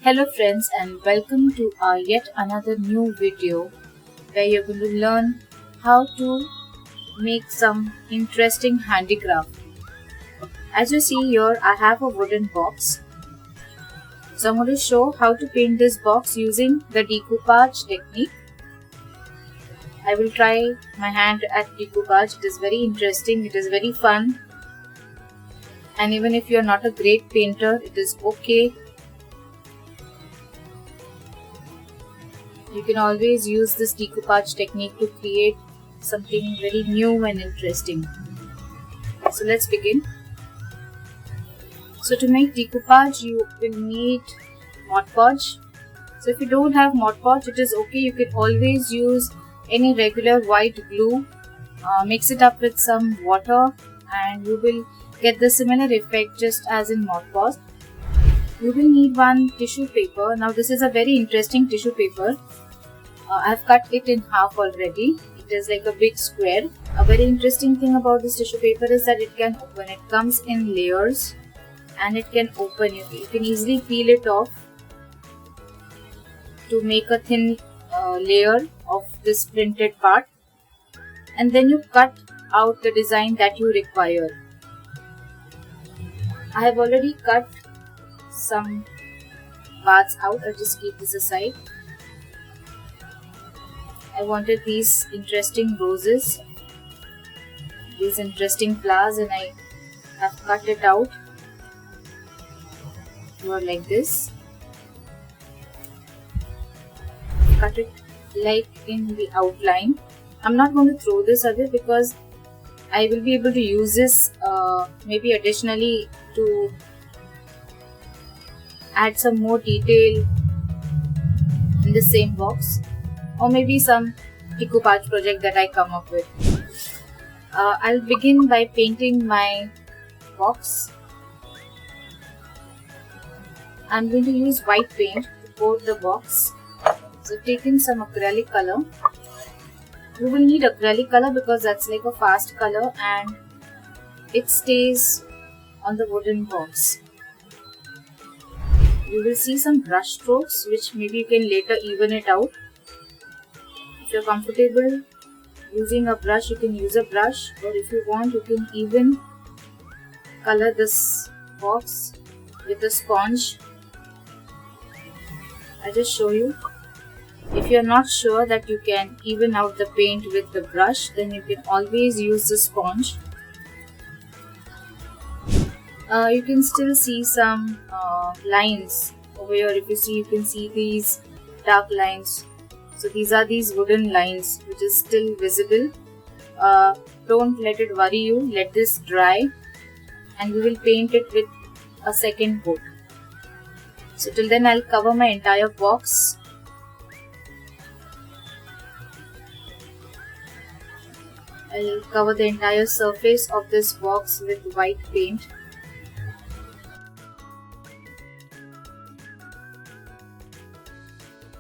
Hello friends and welcome to our yet another new video where you're going to learn how to make some interesting handicraft. As you see here, I have a wooden box. So I'm going to show how to paint this box using the decoupage technique. I will try my hand at decoupage. It is very interesting, it is very fun, and even if you're not a great painter, it is okay. You can always use this decoupage technique to create something very new and interesting. So let's begin. So to make decoupage, you will need Mod Podge. So if you don't have Mod Podge, it is okay. You can always use any regular white glue. Mix it up with some water and you will get the similar effect just as in Mod Podge. You will need one tissue paper. Now this is a very interesting tissue paper. I have cut it in half already. It is like a big square. A very interesting thing about this tissue paper is that it can open. It comes in layers and it can open. You can easily peel it off to make a thin layer of this printed part, and then you cut out the design that you require. I have already cut some parts out. I'll just keep this aside. I wanted these interesting roses, these interesting flowers, and I have cut it out like this. Cut it like in the outline. I'm not going to throw this away because I will be able to use this maybe additionally to add some more detail in the same box, or maybe some decoupage project that I come up with. I'll begin by painting my box. I'm going to use white paint to coat the box. So taking some acrylic color. You will need acrylic color because that's like a fast color and it stays on the wooden box. You will see some brush strokes which maybe you can later even it out. If you're comfortable using a brush, you can use a brush, or if you want, you can even color this box with a sponge. I'll just show you. If you're not sure that you can even out the paint with the brush, then you can always use the sponge. You can still see some lines over here. If you see, you can see these dark lines. So these are these wooden lines which is still visible. Don't let it worry you. Let this dry and we will paint it with a second coat. So till then I'll cover my entire box. I'll cover the entire surface of this box with white paint.